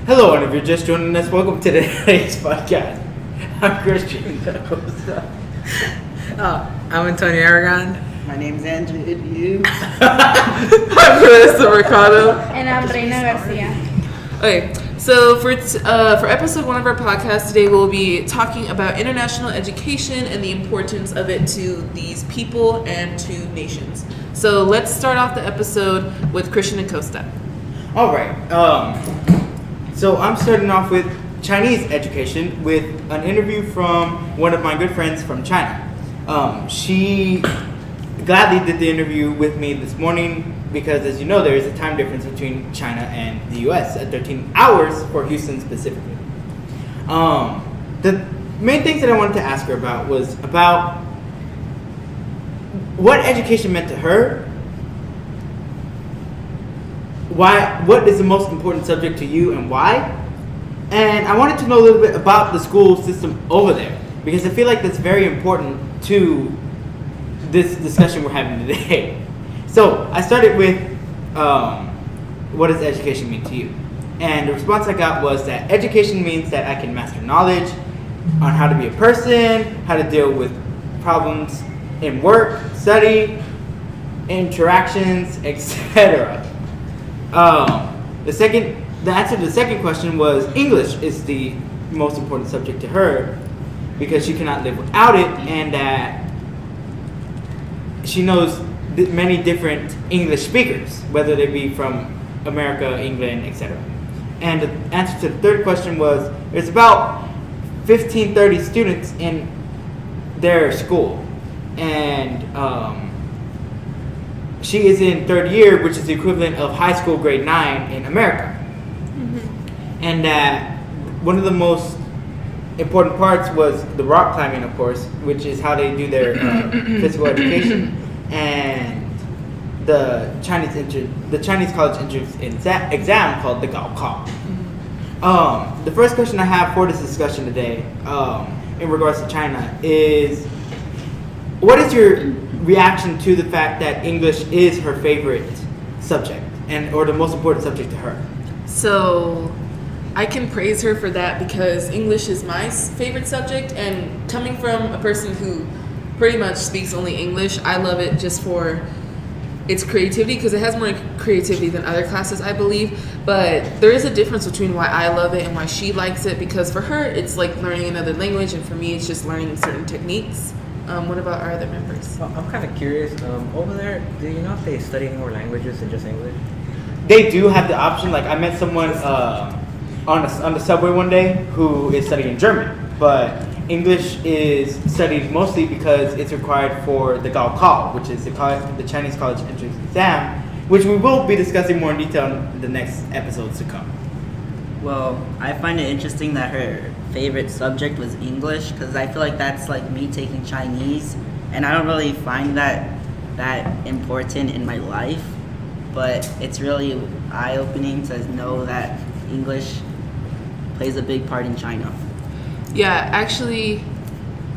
Hello, and if you're just joining us, welcome to today's podcast. I'm Christian. Acosta. I'm Antonio Aragon. My name's Andrew. You? I'm Marissa Mercado. And I'm Reyna Garcia. Okay, so for episode 1 of our podcast today, we'll be talking about international education and the importance of it to these people and to nations. So let's start off the episode with Christian and Acosta. All right. So I'm starting off with Chinese education with an interview from one of my good friends from China. She gladly did the interview with me this morning because, as you know, there is a time difference between China and the U.S. at 13 hours for Houston specifically. The main things that I wanted to ask her about was about what education meant to her. What is the most important subject to you and why? And I wanted to know a little bit about the school system over there because I feel like that's very important to this discussion we're having today. So I started with what does education mean to you? And the response I got was that education means that I can master knowledge on how to be a person, how to deal with problems in work, study, interactions, etc. The answer to the second question was English is the most important subject to her because she cannot live without it, and that she knows many different English speakers, whether they be from America, England, etc. And the answer to the third question was there's about 30 students in their school, and she is in third year, which is the equivalent of high school grade 9 in America. Mm-hmm. And that one of the most important parts was the rock climbing, of course, which is how they do their physical education, and the Chinese college entrance exam called the Gaokao. Mm-hmm. The first question I have for this discussion today, in regards to China, is what is your reaction to the fact that English is her favorite subject or the most important subject to her? So I can praise her for that because English is my favorite subject, and coming from a person who pretty much speaks only English, I love it just for its creativity because it has more creativity than other classes, I believe. But there is a difference between why I love it and why she likes it, because for her it's like learning another language, and for me it's just learning certain techniques. What about our other members? Well, I'm kind of curious. Over there, do you know if they study more languages than just English? They do have the option. Like I met someone on the subway one day who is studying German, but English is studied mostly because it's required for the Gaokao, which is the Chinese college entrance exam, which we will be discussing more in detail in the next episodes to come. Well, I find it interesting that her favorite subject was English because I feel like that's like me taking Chinese, and I don't really find that important in my life, but it's really eye-opening to know that English plays a big part in China. Yeah, actually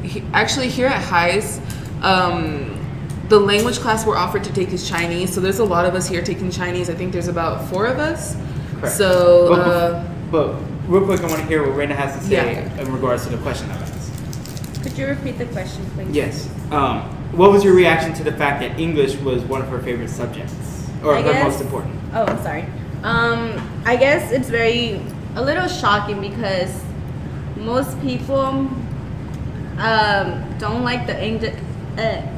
here at Highs, the language class we're offered to take is Chinese. So there's a lot of us here taking Chinese. I think there's about 4 of us. Correct. So, but real quick, I want to hear what Reyna has to say in regards to the question I've asked. Could you repeat the question, please? Yes. What was your reaction to the fact that English was one of her favorite subjects, or her most important? Oh, I'm sorry. I guess it's a little shocking because most people don't like the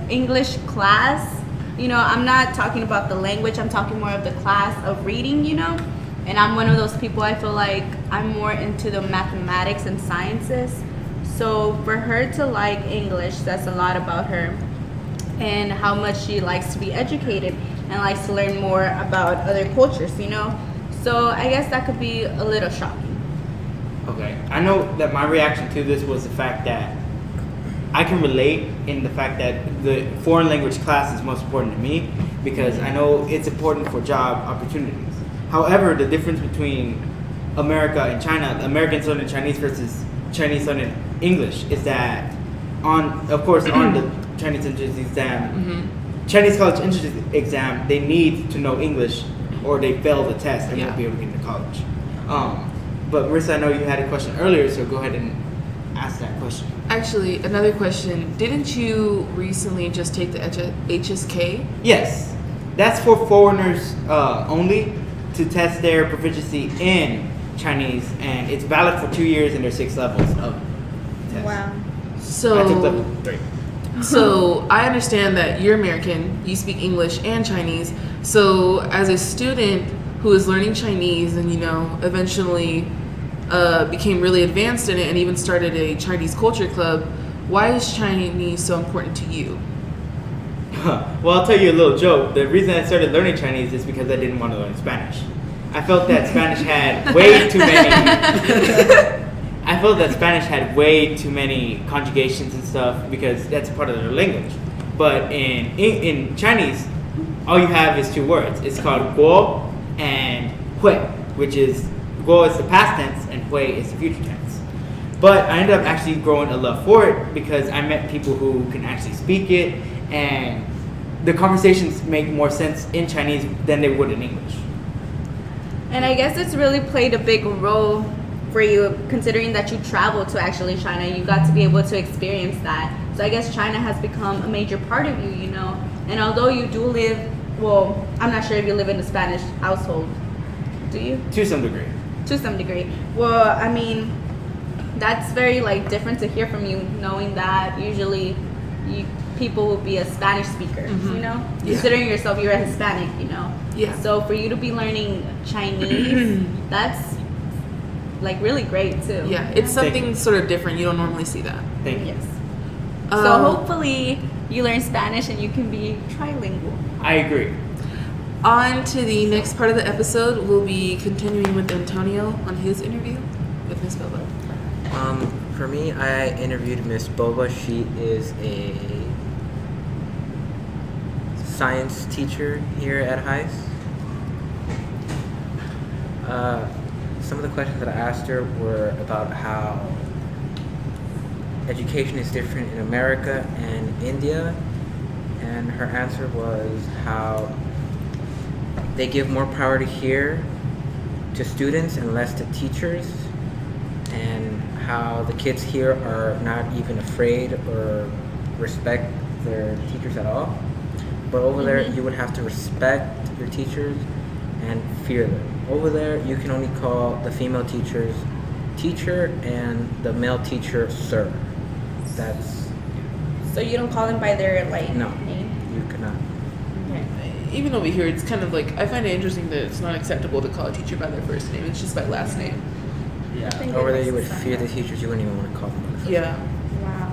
English class. You know, I'm not talking about the language. I'm talking more of the class of reading, you know. And I'm one of those people, I feel like I'm more into the mathematics and sciences. So for her to like English, that's a lot about her and how much she likes to be educated and likes to learn more about other cultures, you know. So I guess that could be a little shocking. Okay. I know that my reaction to this was the fact that I can relate in the fact that the foreign language class is most important to me because I know it's important for job opportunities. However, the difference between America and China, Americans learning Chinese versus Chinese learning English, is that on the Chinese entrance exam, Chinese college entrance exam, they need to know English or they fail the test and won't be able to get into college. But Marissa, I know you had a question earlier, so go ahead and ask that question. Actually, another question. Didn't you recently just take the HSK? Yes, that's for foreigners only to test their proficiency in Chinese, and it's valid for 2 years, and there's 6 levels of test. Wow. So I took level 3. So I understand that you're American, you speak English and Chinese. So as a student who is learning Chinese and, you know, eventually became really advanced in it and even started a Chinese culture club, why is Chinese so important to you? Well, I'll tell you a little joke. The reason I started learning Chinese is because I didn't want to learn Spanish. I felt that Spanish had way too many. I felt that Spanish had way too many conjugations and stuff because that's part of their language. But in Chinese, all you have is 2 words. It's called guo and hui, which is guo is the past tense and hui is the future tense. But I ended up actually growing a love for it because I met people who can actually speak it, and the conversations make more sense in Chinese than they would in English. And I guess it's really played a big role for you, considering that you traveled to actually China. You got to be able to experience that. So I guess China has become a major part of you, you know. And although you do live, well, I'm not sure if you live in a Spanish household. Do you? To some degree. To some degree. Well, I mean, that's very like different to hear from you, knowing that usually people will be a Spanish speaker, you know? Yeah. Considering yourself, you're a Hispanic, you know? Yeah. So for you to be learning Chinese, that's like really great too. Yeah, it's something sort of different. You don't normally see that. Thank you. Yes. So hopefully you learn Spanish and you can be trilingual. I agree. On to the next part of the episode. We'll be continuing with Antonio on his interview with Ms.Bobba. For me, I interviewed Ms.Bobba. She is a science teacher here at Heist. Some of the questions that I asked her were about how education is different in America and India, and her answer was how they give more priority here to students and less to teachers, and how the kids here are not even afraid or respect their teachers at all. But over there, you would have to respect your teachers and fear them. Over there, you can only call the female teachers teacher and the male teacher sir. That's So you don't call them by their like no, name? you cannot. Even over here, it's kind of like, I find it interesting that it's not acceptable to call a teacher by their first name. It's just by last name. Yeah. think Over it there, makes you would sense. fear the teachers. You wouldn't even want to call them by the first Yeah. Wow.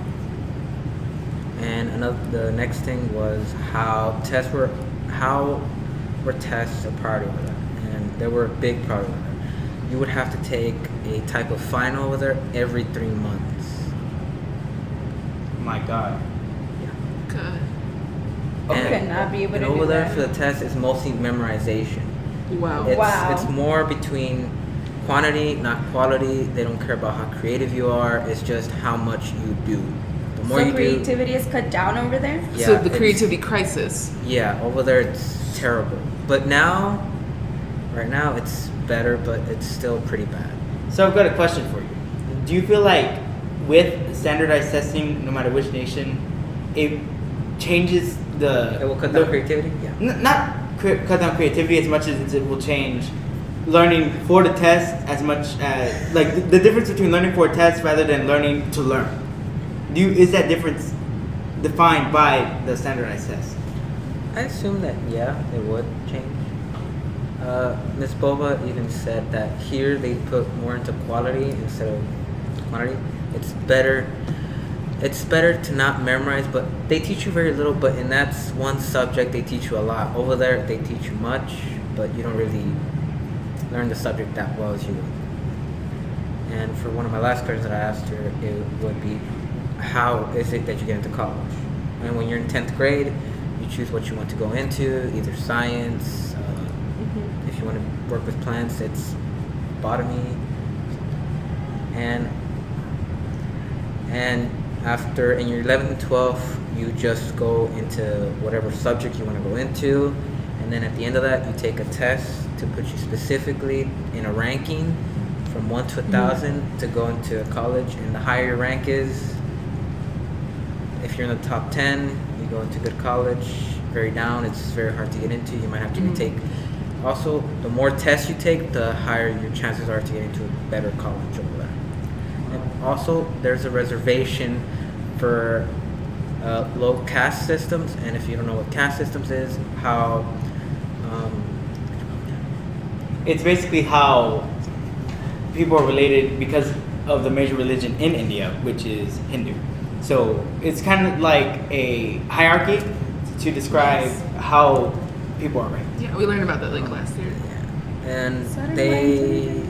And the next thing was how were tests a priority over there, and they were a big priority over there. You would have to take a type of final over there every 3 months. My God. God. Okay. Could not be able And to over do there that. for the test, it's mostly memorization. Wow. It's more between quantity, not quality. They don't care about how creative you are. It's just how much you do. The more So you creativity is cut down over there? do, So the it's- creativity crisis. Yeah, over there it's terrible. But now, right now it's better, but it's still pretty bad. So I've got a question for you. Do you feel like with standardized testing, no matter which nation, it changes the... It will cut the- down creativity. Yeah. Not cut down creativity as much as it will change learning for the test as much as... Like, the difference between learning for a test rather than learning to learn. Is that difference defined by the standardized test? I assume that it would change. Ms.Bobba even said that here they put more into quality instead of quantity. It's better to not memorize, but they teach you very little, but in that one subject they teach you a lot. Over there they teach you much, but you don't really learn the subject that well as you would. And for one of my last questions that I asked her, it would be, how is it that you get into college? And when you're in 10th grade, you choose what you want to go into, either science, if you want to work with plants, it's botany, and after in your 11th and 12th, you just go into whatever subject you want to go into, and then at the end of that, you take a test to put you specifically in a ranking from 1 to 1,000 to go into college, and the higher your rank is, if you're in the top 10, you go into good college. Very down, it's very hard to get into. You might have to retake. Also, the more tests you take, the higher your chances are to get into a better college over there. And also, there's a reservation for low caste systems, and if you don't know what caste systems is, how It's basically how people are related because of the major religion in India, which is Hindu. So it's kind of like a hierarchy to describe how people are ranked. Yeah, we learned about that like last year. and they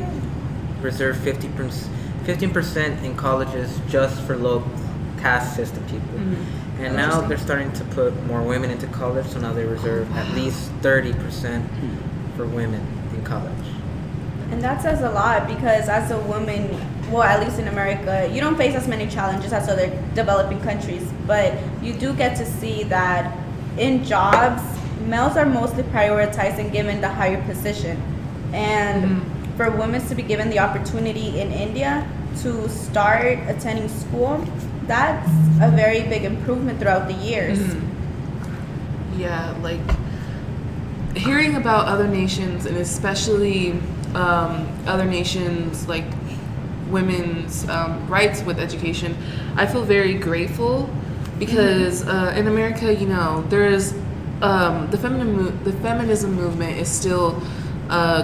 reserve 15% in colleges just for low caste system people. And now they're starting to put more women into college, so now they reserve at least 30% for women in college. And that says a lot because as a woman, well, at least in America, you don't face as many challenges as other developing countries, but you do get to see that in jobs, males are mostly prioritized and given the higher position. And for women to be given the opportunity in India to start attending school, that's a very big improvement throughout the years. Yeah, like hearing about other nations and especially other nations like women's rights with education, I feel very grateful because in America, you know, there's the feminism movement is still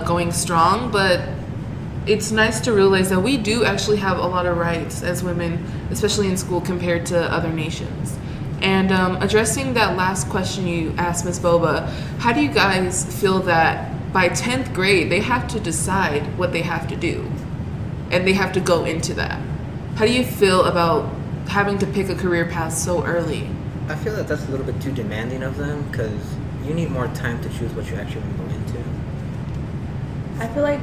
going strong, but it's nice to realize that we do actually have a lot of rights as women, especially in school, compared to other nations. And addressing that last question you asked, Ms.Bobba, how do you guys feel that by 10th grade they have to decide what they have to do, and they have to go into that? How do you feel about having to pick a career path so early? I feel that that's a little bit too demanding of them because you need more time to choose what you actually want to go into. I feel like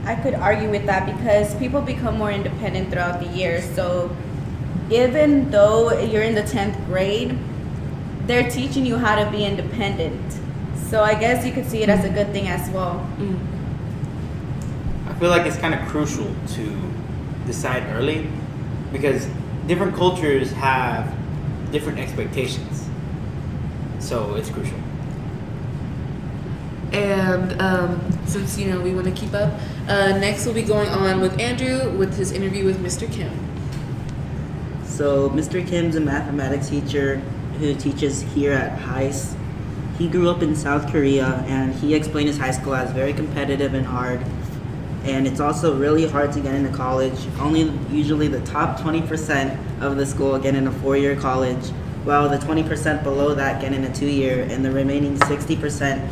I could argue with that because people become more independent throughout the years. So even though you're in the 10th grade, they're teaching you how to be independent. So I guess you could see it as a good thing as well. I feel like it's kind of crucial to decide early because different cultures have different expectations. So it's crucial. And since, you know, we want to keep up, next we'll be going on with Andrew with his interview with Mr. Kim. So Mr. Kim's a mathematics teacher who teaches here at Heist. He grew up in South Korea and he explained his high school as very competitive and hard. And it's also really hard to get into college. Only usually the top 20% of the school get in a 4-year college, while the 20% below that get in a 2-year, and the remaining 60%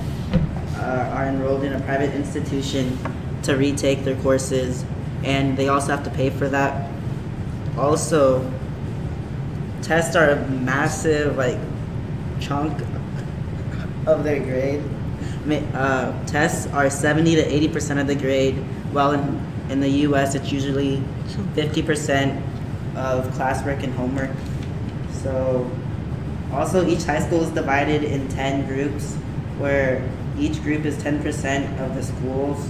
are enrolled in a private institution to retake their courses, and they also have to pay for that. Also, tests are a massive chunk of their grade. Tests are 70 to 80% of the grade, while in the US it's usually 50% of classwork and homework. So also each high school is divided in 10 groups where each group is 10% of the schools.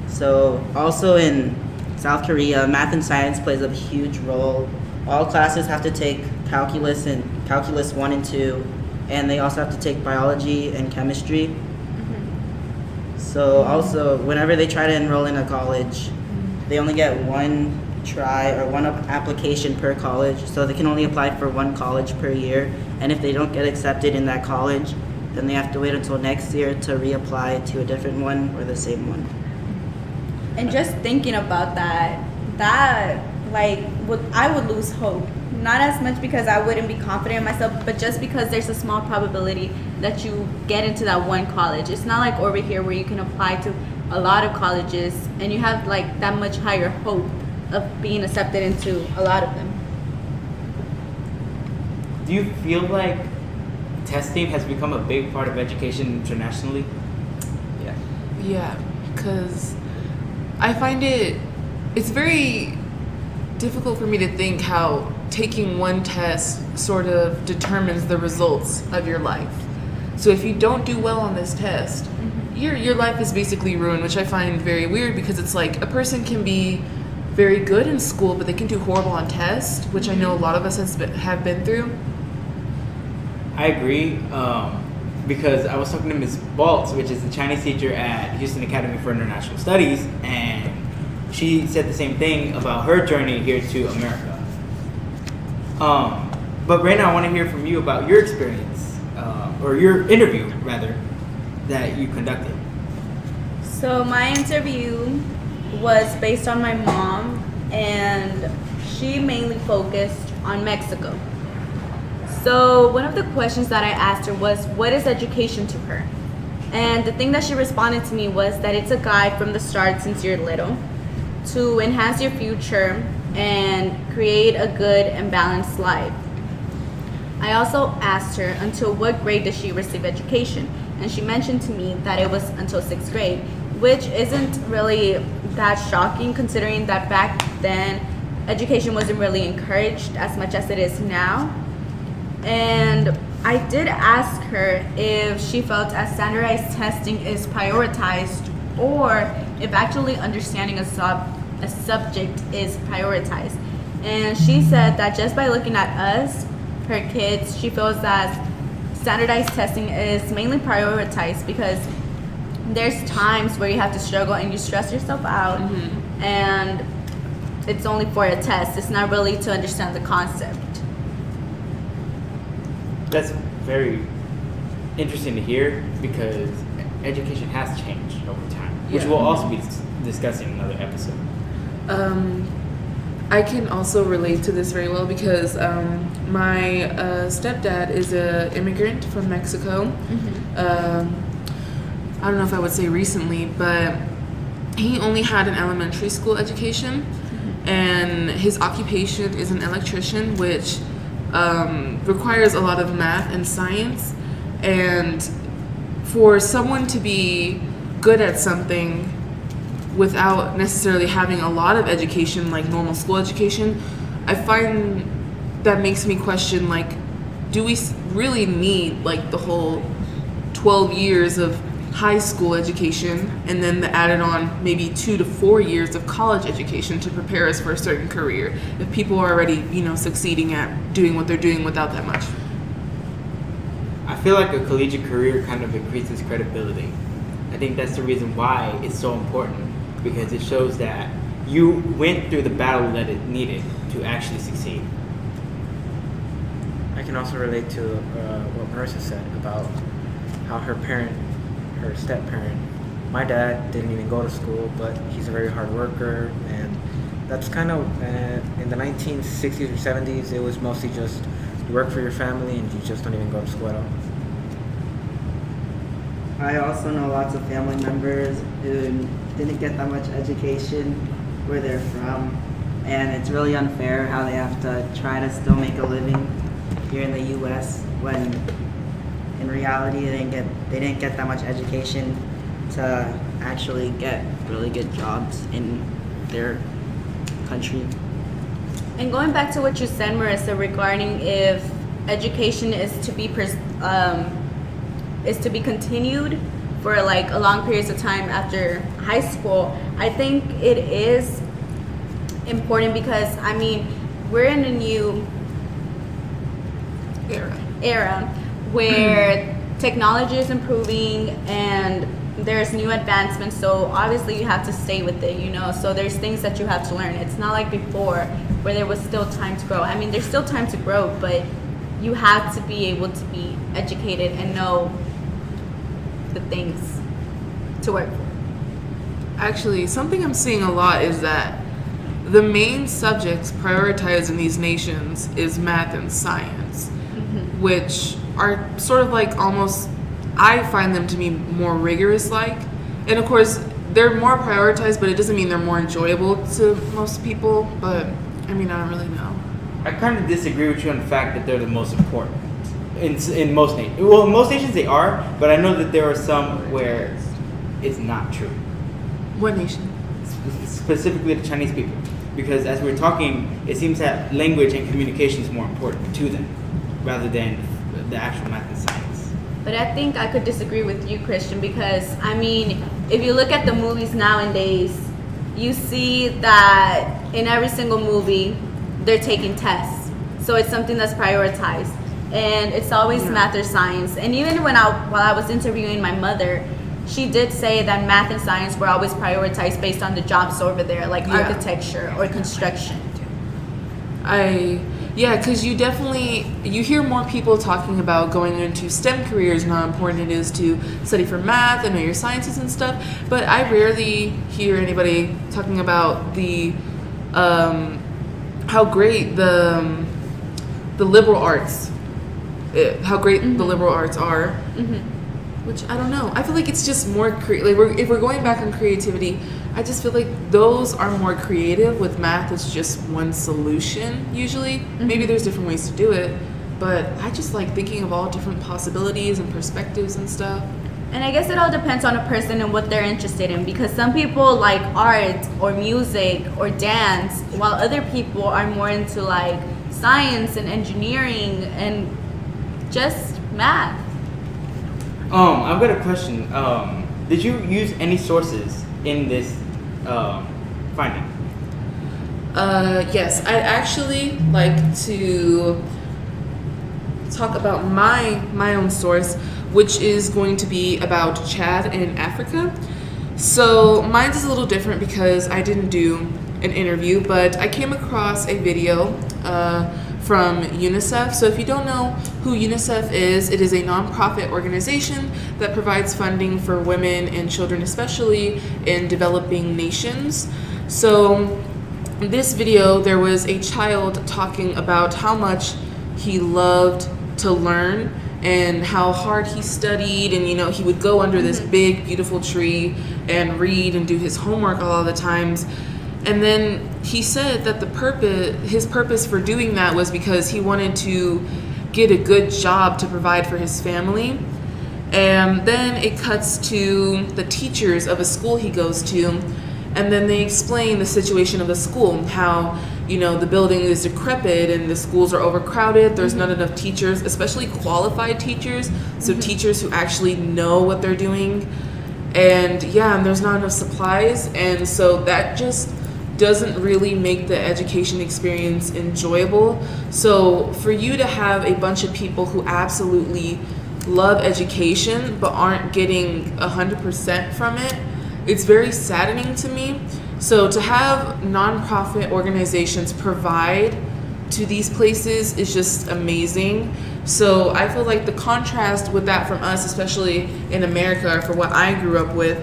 So also in South Korea, math and science plays a huge role. All classes have to take calculus and calculus 1 and 2, and they also have to take biology and chemistry. So also, whenever they try to enroll in a college, they only get one try or one application per college, so they can only apply for one college per year. And if they don't get accepted in that college, then they have to wait until next year to reapply to a different one or the same one. And just thinking about that, I would lose hope. Not as much because I wouldn't be confident in myself, but just because there's a small probability that you get into that one college. It's not like over here where you can apply to a lot of colleges and you have that much higher hope of being accepted into a lot of them. Do you feel like testing has become a big part of education internationally? Yeah, because I find it's very difficult for me to think how taking one test sort of determines the results of your life. So if you don't do well on this test, your life is basically ruined, which I find very weird because it's like a person can be very good in school, but they can do horrible on tests, which I know a lot of us have been through. I agree, because I was talking to Ms. Baltz, which is the Chinese teacher at Houston Academy for International Studies, and she said the same thing about her journey here to America. But Reyna, I want to hear from you about your experience, or your interview, rather, that you conducted. So my interview was based on my mom, and she mainly focused on Mexico. So one of the questions that I asked her was, what is education to her? And the thing that she responded to me was that it's a guide from the start since you're little to enhance your future and create a good and balanced life. I also asked her until what grade does she receive education, and she mentioned to me that it was until 6th grade, which isn't really that shocking considering that back then education wasn't really encouraged as much as it is now. And I did ask her if she felt as standardized testing is prioritized or if actually understanding a subject is prioritized. And she said that just by looking at us, her kids, she feels that standardized testing is mainly prioritized because there's times where you have to struggle and you stress yourself out, and it's only for a test. It's not really to understand the concept. That's very interesting to hear because education has changed over time, which we'll also be discussing in another episode. I can also relate to this very well because my stepdad is an immigrant from Mexico. I don't know if I would say recently, but he only had an elementary school education, and his occupation is an electrician, which requires a lot of math and science. And for someone to be good at something without necessarily having a lot of education, like normal school education, I find that makes me question, like, do we really need like the whole 12 years of high school education and then the added on maybe 2 to 4 years of college education to prepare us for a certain career if people are already, succeeding at doing what they're doing without that much? I feel like a collegiate career kind of increases credibility. I think that's the reason why it's so important, because it shows that you went through the battle that it needed to actually succeed. I can also relate to what Marissa said about how her step-parent, my dad didn't even go to school, but he's a very hard worker, and that's kind of, in the 1960s or 70s, it was mostly just you work for your family and you just don't even go to school at all. I also know lots of family members who didn't get that much education where they're from, and it's really unfair how they have to try to still make a living here in the U.S. when in reality they didn't get that much education to actually get really good jobs in their country. And going back to what you said, Marissa, regarding if education is to be continued for like a long periods of time after high school, I think it is important because we're in a new era where technology is improving and there's new advancements, so obviously you have to stay with it, so there's things that you have to learn. It's not like before where there was still time to grow. There's still time to grow, but you have to be able to be educated and know the things to work for. Actually, something I'm seeing a lot is that the main subjects prioritized in these nations is math and science, which are sort of like almost, I find them to be more rigorous like. And of course, they're more prioritized, but it doesn't mean they're more enjoyable to most people. But I don't really know. I kind of disagree with you on the fact that they're the most important in most nations. Well, in most nations they are, but I know that there are some where it's not true. What nation? Specifically the Chinese people, because as we're talking, it seems that language and communication is more important to them rather than the actual math and science. But I think I could disagree with you, Christian, because I mean, if you look at the movies nowadays, you see that in every single movie, they're taking tests. So it's something that's prioritized. And it's always math or science. And even while I was interviewing my mother, she did say that math and science were always prioritized based on the jobs over there, like architecture or construction. Because you hear more people talking about going into STEM careers and how important it is to study for math and know your sciences and stuff. But I rarely hear anybody talking about the how great the liberal arts, how great the liberal arts are. Which I don't know. I feel like it's just more if we're going back on creativity, I just feel like those are more creative. With math, it's just one solution usually. Maybe there's different ways to do it, but I just like thinking of all different possibilities and perspectives and stuff. And I guess it all depends on a person and what they're interested in, because some people like art or music or dance, while other people are more into like science and engineering and just math. I've got a question. Did you use any sources in this finding? Yes, I'd actually like to talk about my own source, which is going to be about Chad in Africa. So mine is a little different because I didn't do an interview, but I came across a video from UNICEF. So if you don't know who UNICEF is, it is a nonprofit organization that provides funding for women and children, especially in developing nations. So in this video, there was a child talking about how much he loved to learn and how hard he studied, and he would go under this big beautiful tree and read and do his homework all the times. And then he said that his purpose for doing that was because he wanted to get a good job to provide for his family. And then it cuts to the teachers of a school he goes to, and then they explain the situation of the school, how the building is decrepit and the schools are overcrowded. There's not enough teachers, especially qualified teachers, so teachers who actually know what they're doing. And there's not enough supplies, and so that just doesn't really make the education experience enjoyable. So for you to have a bunch of people who absolutely love education but aren't getting 100% from it, it's very saddening to me. So to have nonprofit organizations provide to these places is just amazing. So I feel like the contrast with that from us, especially in America, for what I grew up with,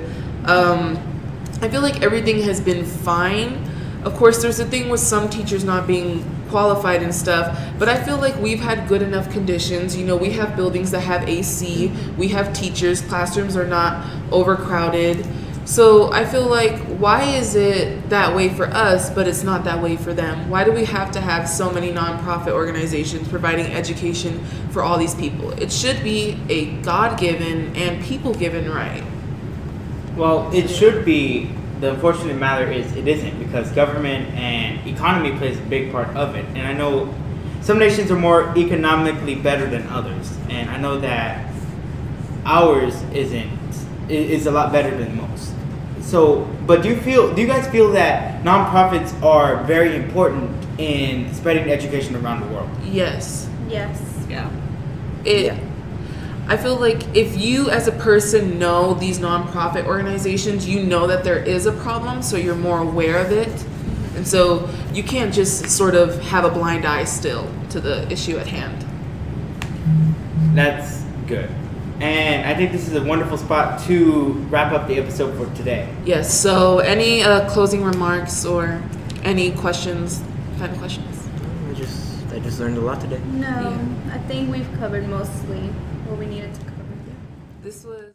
I feel like everything has been fine. Of course, there's a thing with some teachers not being qualified and stuff, but I feel like we've had good enough conditions. We have buildings that have AC, we have teachers, classrooms are not overcrowded. So I feel like, why is it that way for us, but it's not that way for them? Why do we have to have so many nonprofit organizations providing education for all these people? It should be a God-given and people-given right. Well, it should be. The unfortunate matter is it isn't, because government and economy plays a big part of it. And I know some nations are more economically better than others, and I know that ours is a lot better than most. So, but do you guys feel that nonprofits are very important in spreading education around the world? Yes. Yes. Yeah. I feel like if you as a person know these nonprofit organizations, you know that there is a problem, so you're more aware of it. And so you can't just sort of have a blind eye still to the issue at hand. That's good. And I think this is a wonderful spot to wrap up the episode for today. Yes, so any closing remarks or any questions, final questions? I just learned a lot today. No, I think we've covered mostly what we needed to cover. This was